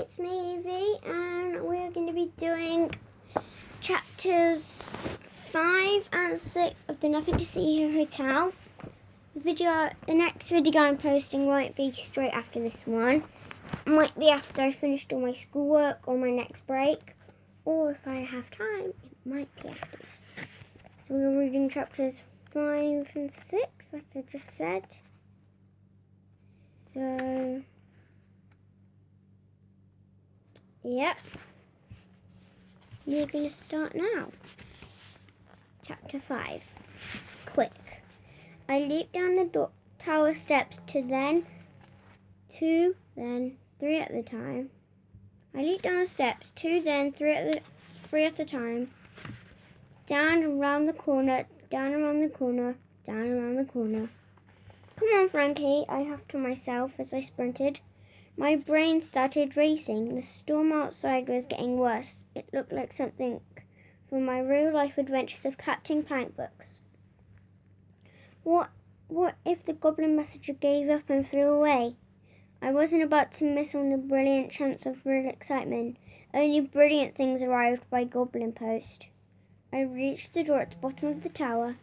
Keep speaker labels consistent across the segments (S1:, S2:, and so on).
S1: it's me, Evie, and we're going to be doing chapters 5 and 6 of the Nothing to See Here Hotel. The next video I'm posting won't be straight after this one. It might be after I finished all my schoolwork or my next break, or if I have time, it might be after this. So we're reading chapters 5 and 6, like I just said. So, yep. We're going to start now. Chapter 5. Quick. I leaped down the tower steps two, then 3 at the time. I leaped down the steps 2, then 3 at a time. Down and round the corner, down around the corner, down around the corner. Come on, Frankie, I huffed to myself as I sprinted. My brain started racing. The storm outside was getting worse. It looked like something from my real-life adventures of Captain Plank books. What if the goblin messenger gave up and flew away? I wasn't about to miss on the brilliant chance of real excitement. Only brilliant things arrived by goblin post. I reached the door at the bottom of the tower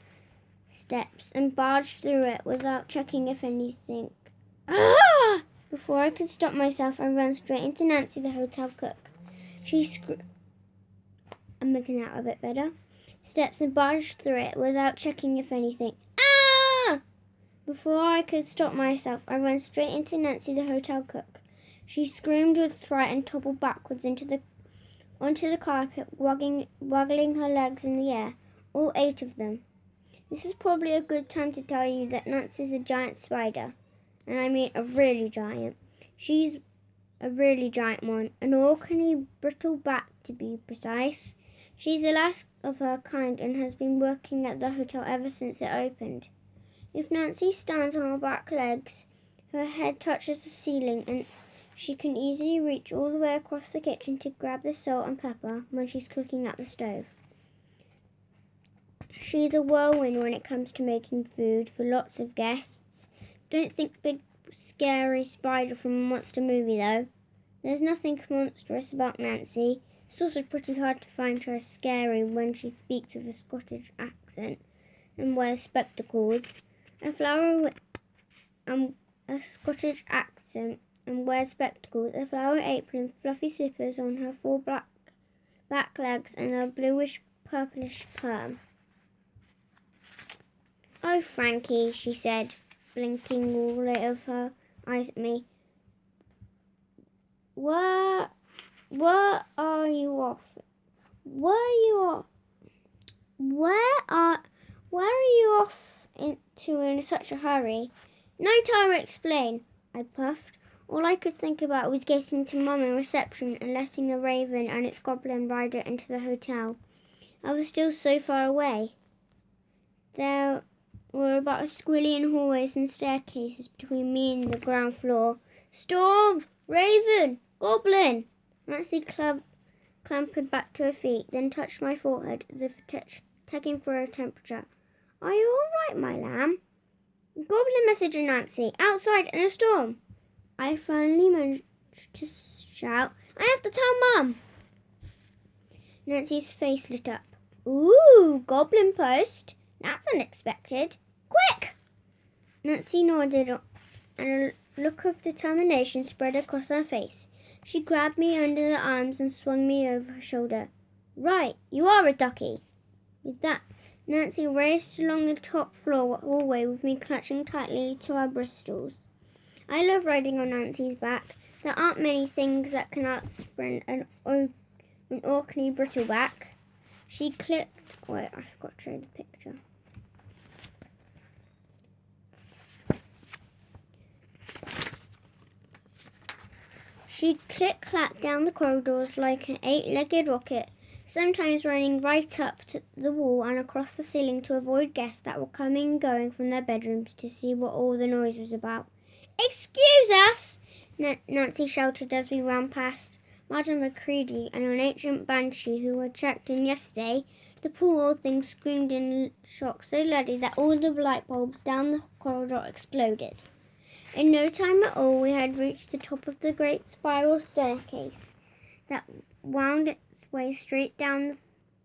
S1: steps and barged through it without checking if anything. Ah! Before I could stop myself, I ran straight into Nancy, the hotel cook. She screamed. I'm making that a bit better. Steps and barged through it without checking if anything. Ah! Before I could stop myself, I ran straight into Nancy, the hotel cook. She screamed with fright and toppled backwards onto the carpet, waggling her legs in the air, all 8 of them. This is probably a good time to tell you that Nancy's a giant spider. And I mean a really giant. She's a really giant one, an orkney brittleback to be precise. She's the last of her kind and has been working at the hotel ever since it opened. If Nancy stands on her back legs, her head touches the ceiling and she can easily reach all the way across the kitchen to grab the salt and pepper when she's cooking at the stove. She's a whirlwind when it comes to making food for lots of guests. Don't think big, scary spider from a monster movie, though. There's nothing monstrous about Nancy. It's also pretty hard to find her scary when she speaks with a Scottish accent and wears spectacles. A flower apron and fluffy slippers on her 4 back legs and a bluish-purplish perm. Oh, Frankie, she said, blinking all 8 of her eyes at me. Where are you off? Where are you off into in such a hurry? No time to explain, I puffed. All I could think about was getting to Mum in reception and letting the Raven and its goblin rider into the hotel. I was still so far away. There were about a squillion hallways and staircases between me and the ground floor. Storm! Raven! Goblin! Nancy clambered back to her feet, then touched my forehead as if checking for her temperature. Are you all right, my lamb? Goblin messenger, Nancy, outside in a storm. I finally managed to shout, I have to tell Mum. Nancy's face lit up. Ooh, goblin post. That's unexpected. Quick! Nancy nodded and a look of determination spread across her face. She grabbed me under the arms and swung me over her shoulder. Right, you are a ducky. With that, Nancy raced along the top floor hallway with me clutching tightly to her bristles. I love riding on Nancy's back. There aren't many things that can outsprint an orkney brittleback. She clicked. Wait, I forgot to show the picture. She click-clacked down the corridors like an 8-legged rocket, sometimes running right up to the wall and across the ceiling to avoid guests that were coming and going from their bedrooms to see what all the noise was about. Excuse us! Nancy shouted as we ran past Madame Macready and an ancient banshee who had checked in yesterday. The poor old thing screamed in shock so loudly that all the light bulbs down the corridor exploded. In no time at all, we had reached the top of the great spiral staircase that wound its way straight down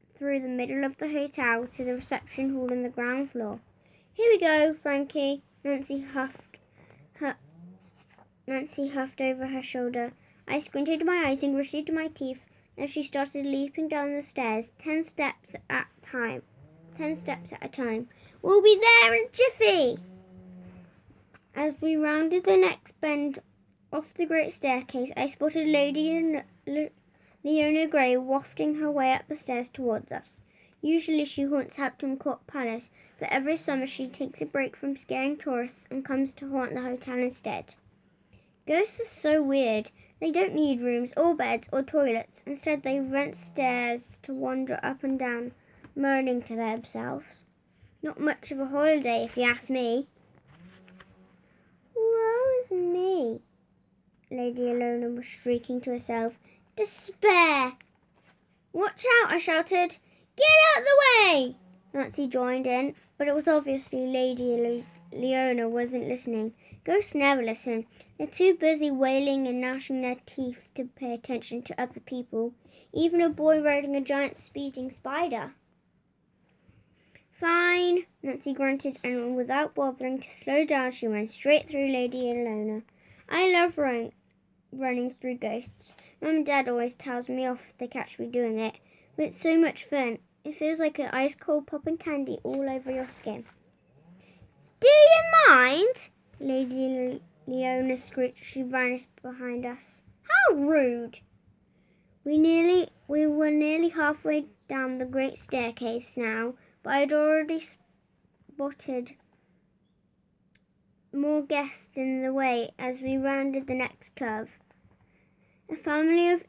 S1: through the middle of the hotel to the reception hall on the ground floor. "Here we go, Frankie," Nancy huffed over her shoulder. I squinted my eyes and gritted my teeth as she started leaping down the stairs, 10 steps at a time. "We'll be there in a jiffy!" As we rounded the next bend off the great staircase, I spotted Lady Leona Grey wafting her way up the stairs towards us. Usually she haunts Hampton Court Palace, but every summer she takes a break from scaring tourists and comes to haunt the hotel instead. Ghosts are so weird. They don't need rooms or beds or toilets. Instead, they rent stairs to wander up and down, moaning to themselves. Not much of a holiday, if you ask me. "Woe is me," Lady Ilona was shrieking to herself. "Despair!" "Watch out!" I shouted. "Get out the way!" Nancy joined in, but it was obviously Lady Leona wasn't listening. Ghosts never listen. They're too busy wailing and gnashing their teeth to pay attention to other people, even a boy riding a giant speeding spider. "Fine," Nancy grunted, and without bothering to slow down, she ran straight through Lady Ilona. I love running through ghosts. Mum and Dad always tells me off if they catch me doing it, but it's so much fun. It feels like an ice-cold popping candy all over your skin. "Do you mind?" Lady Leona screeched as she vanished behind us. "How rude!" We were nearly halfway down the great staircase now, but I'd already spotted more guests in the way as we rounded the next curve. A family of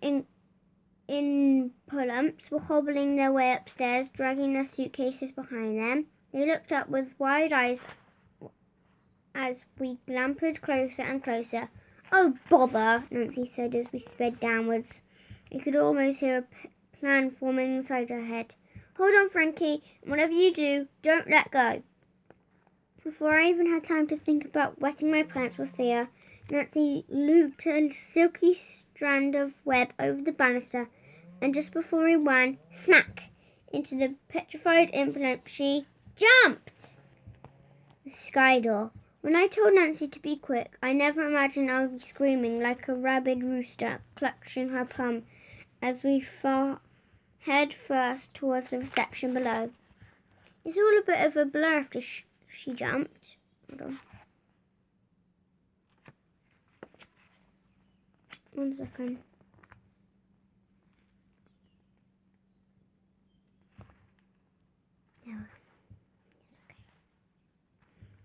S1: Impulumps were hobbling their way upstairs, dragging their suitcases behind them. They looked up with wide eyes as we clambered closer and closer. "Oh, bother," Nancy said as we sped downwards. I could almost hear a plan forming inside her head. "Hold on, Frankie, and whatever you do, don't let go." Before I even had time to think about wetting my pants with fear, Nancy looped a silky strand of web over the banister, and just before we ran, smack, into the petrified implement, she jumped! The sky door. When I told Nancy to be quick, I never imagined I would be screaming like a rabid rooster clutching her plum as we head first towards the reception below. It's all a bit of a blur after she jumped. Hold on. 1 second. There we go. It's okay.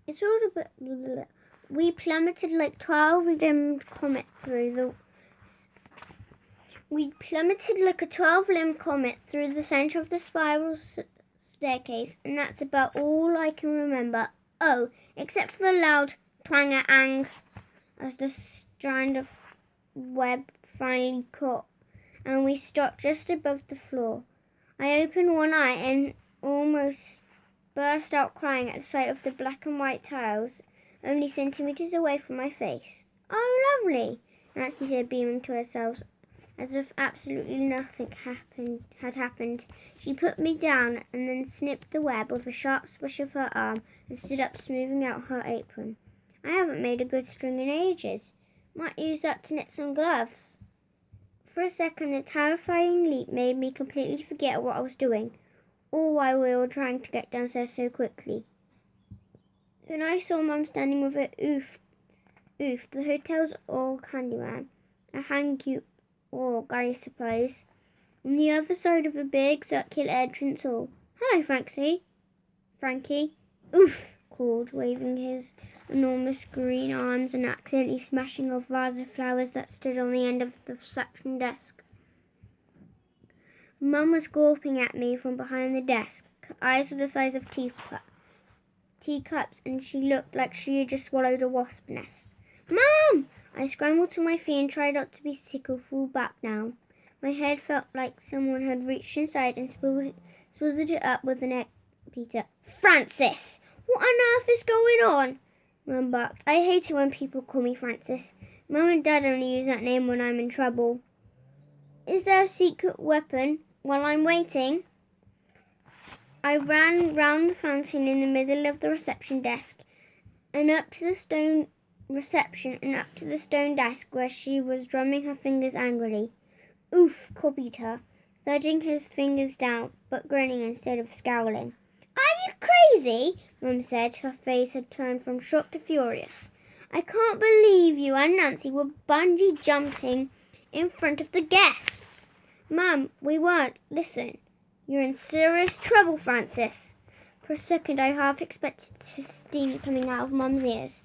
S1: It's all a bit bleh. We plummeted like 12-limbed comet through the... We plummeted like a 12-limbed comet through the center of the spiral staircase, and that's about all I can remember. Oh, except for the loud twang-a-ang as the strand of web finally caught, and we stopped just above the floor. I opened one eye and almost burst out crying at the sight of the black and white tiles only centimeters away from my face. "Oh, lovely," Nancy said, beaming to herself, as if absolutely nothing had happened. She put me down and then snipped the web with a sharp swish of her arm and stood up, smoothing out her apron. "I haven't made a good string in ages. Might use that to knit some gloves." For a second, the terrifying leap made me completely forget what I was doing, all while we were trying to get downstairs so quickly. Then I saw Mum standing with her Oof, the hotel's old handyman, a hang-cute org, I suppose, on the other side of a big circular entrance hall. "Hello, Frankie," Oof called, waving his enormous green arms and accidentally smashing a vase of flowers that stood on the end of the reception desk. Mum was gawping at me from behind the desk. Her eyes were the size of teacups, and she looked like she had just swallowed a wasp nest. "Mum!" I scrambled to my feet and tried not to be sick or fall back now. My head felt like someone had reached inside and swizzled it up with an egg, Peter. "Francis! What on earth is going on?" Mum barked. I hate it when people call me Francis. Mum and Dad only use that name when I'm in trouble. Is there a secret weapon while I'm waiting? I ran round the fountain in the middle of the reception desk and up to the stone desk where she was drumming her fingers angrily. Oof, copied her, thudding his fingers down, but grinning instead of scowling. Are you crazy? Mum said. Her face had turned from shock to furious. I can't believe you and Nancy were bungee jumping in front of the guests. Mum, we weren't. Listen, you're in serious trouble, Francis. For a second, I half expected steam coming out of Mum's ears.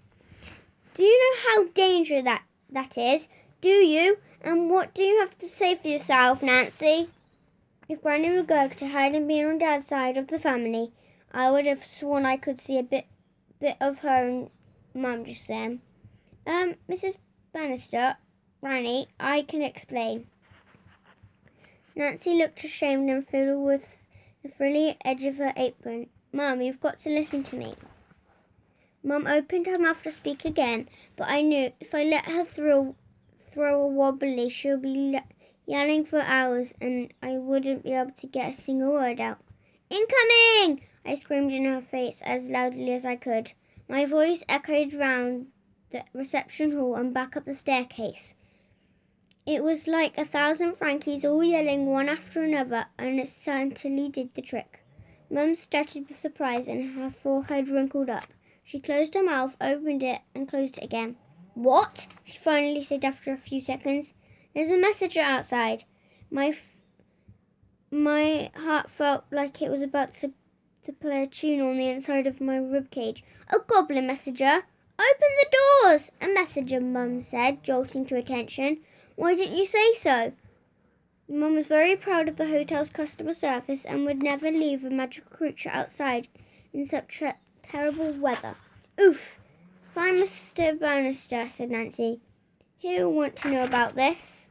S1: Do you know how dangerous that is? Do you? And what do you have to say for yourself, Nancy? If Granny McGurk hadn't been on Dad's side of the family, I would have sworn I could see a bit of her and Mum just then. Mrs. Bannister, Granny, I can explain. Nancy looked ashamed and fiddled with the frilly edge of her apron. Mum, you've got to listen to me. Mum opened her mouth to speak again, but I knew if I let her throw a wobbly, she'll be yelling for hours, and I wouldn't be able to get a single word out. Incoming! I screamed in her face as loudly as I could. My voice echoed round the reception hall and back up the staircase. It was like 1,000 Frankies all yelling one after another, and it certainly did the trick. Mum stuttered with surprise and her forehead wrinkled up. She closed her mouth, opened it, and closed it again. What? She finally said after a few seconds. There's a messenger outside. My heart felt like it was about to play a tune on the inside of my ribcage. A goblin messenger! Open the doors! A messenger, Mum said, jolting to attention. Why didn't you say so? Mum was very proud of the hotel's customer service and would never leave a magical creature outside in such terrible weather. Oof! Fine, Mr. Bannister, said Nancy. Who'll want to know about this?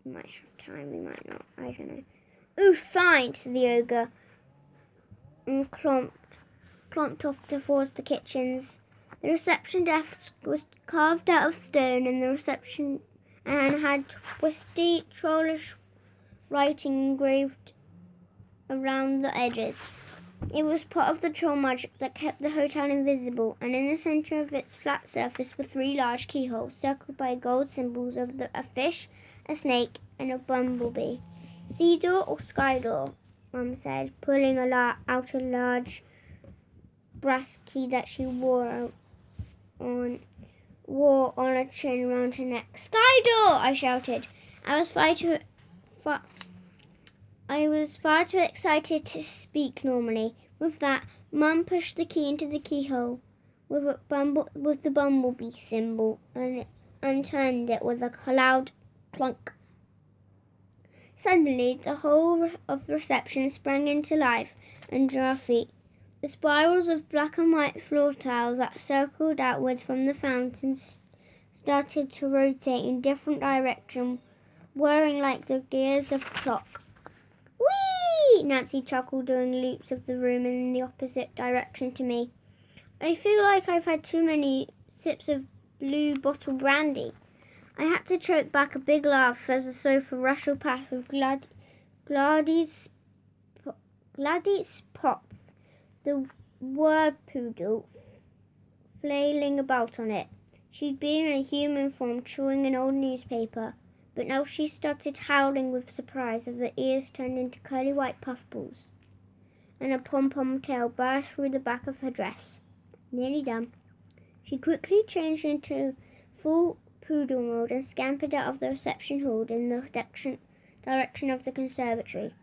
S1: We might have time, we might not, I don't know. Oof, fine, said the ogre, and clomped off towards the kitchens. The reception desk was carved out of stone, and had twisty, trollish writing engraved around the edges. It was part of the troll magic that kept the hotel invisible, and in the centre of its flat surface were 3 large keyholes, circled by gold symbols of a fish, a snake, and a bumblebee. Sea door or sky door? Mum said, pulling out a large brass key that she wore on a chain round her neck. Sky door! I shouted. I was far too excited to speak normally. With that, Mum pushed the key into the keyhole with the bumblebee symbol and turned it with a loud clunk. Suddenly, the whole of the reception sprang into life under our feet. The spirals of black and white floor tiles that circled outwards from the fountains started to rotate in different directions, whirring like the gears of a clock. Whee! Nancy chuckled, doing loops of the room in the opposite direction to me. I feel like I've had too many sips of blue bottle brandy. I had to choke back a big laugh as the sofa rustled past with Gladys Potts, the word poodle, flailing about on it. She'd been in human form chewing an old newspaper, but now she started howling with surprise as her ears turned into curly white puffballs, and a pom-pom tail burst through the back of her dress. Nearly done. She quickly changed into full poodle mode and scampered out of the reception hall in the direction of the conservatory.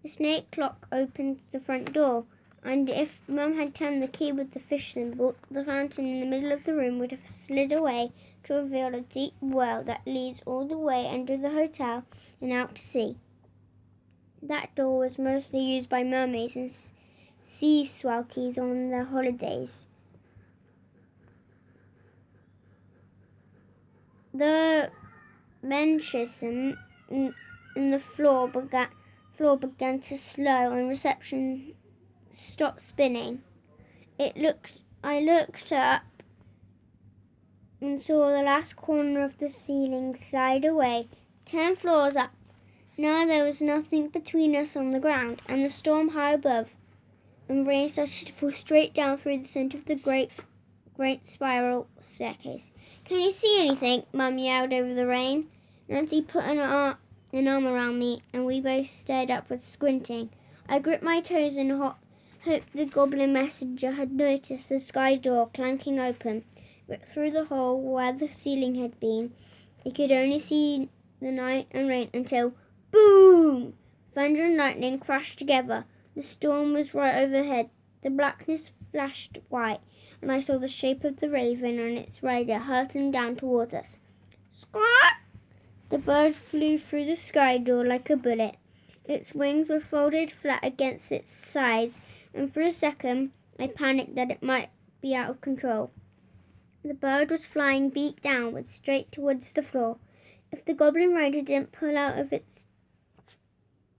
S1: The snake clock opened the front door, and if Mum had turned the key with the fish symbol, the fountain in the middle of the room would have slid away to reveal a deep well that leads all the way under the hotel and out to sea. That door was mostly used by mermaids and sea swalkies on their holidays. The mechanism in the floor floor began to slow and reception stopped spinning. I looked up and saw the last corner of the ceiling slide away, 10 floors up. Now there was nothing between us on the ground, and the storm high above, and rain started to fall straight down through the centre of the great spiral staircase. "Can you see anything?" Mum yelled over the rain. Nancy put an arm around me, and we both stared upwards, squinting. I gripped my toes and hoped the goblin messenger had noticed the sky door clanking open, but through the hole where the ceiling had been, he could only see the night and rain until boom! Thunder and lightning crashed together. The storm was right overhead. The blackness flashed white, and I saw the shape of the raven on its rider hurtling down towards us. Squawk! The bird flew through the sky door like a bullet. Its wings were folded flat against its sides, and for a second I panicked that it might be out of control. The bird was flying beak downwards, straight towards the floor. If the goblin rider didn't pull out of its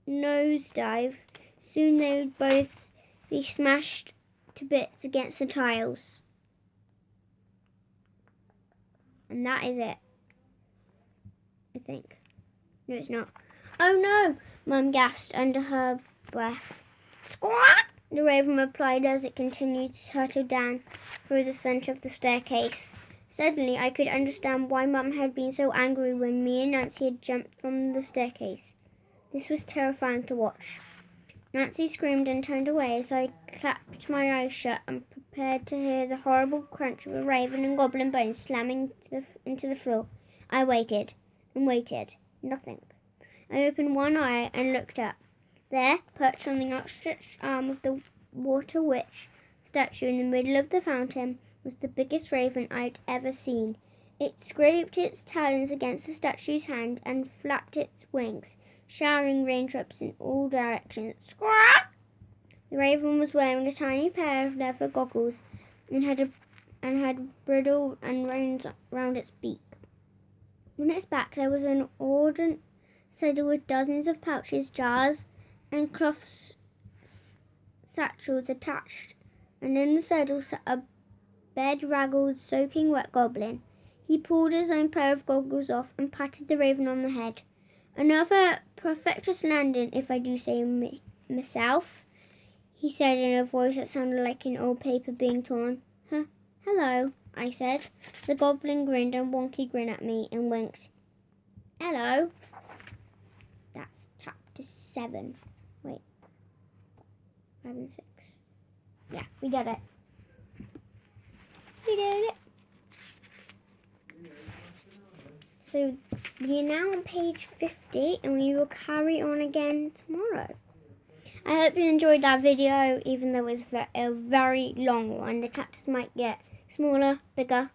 S1: nosedive, soon they would both be smashed to bits against the tiles. And that is it, I think. No, it's not. "Oh no!" Mum gasped under her breath. "Squawk!" the raven replied as it continued to hurtle down through the centre of the staircase. Suddenly I could understand why Mum had been so angry when me and Nancy had jumped from the staircase. This was terrifying to watch. Nancy screamed and turned away as I clapped my eyes shut and prepared to hear the horrible crunch of a raven and goblin bones slamming into the floor. I waited and waited. Nothing. I opened one eye and looked up. There, perched on the outstretched arm of the water witch statue in the middle of the fountain, was the biggest raven I'd ever seen. It scraped its talons against the statue's hand and flapped its wings, showering raindrops in all directions. Squawk! The raven was wearing a tiny pair of leather goggles and had bridle and reins round its beak. On its back there was an ordnance saddle with dozens of pouches, jars, and cloth satchels attached, and in the saddle sat a bedraggled, soaking wet goblin. He pulled his own pair of goggles off and patted the raven on the head. "Another perfectus landing, if I do say myself," he said in a voice that sounded like an old paper being torn. "Hello," I said. The goblin grinned a wonky grin at me and winked. "Hello." That's chapter 7. Wait. 5 and 6. Yeah, we did it. We did it. So we are now on page 50 and we will carry on again tomorrow. I hope you enjoyed that video, even though it was a very long one. The chapters might get smaller, bigger,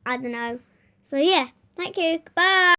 S1: I don't know. So yeah, thank you. Goodbye.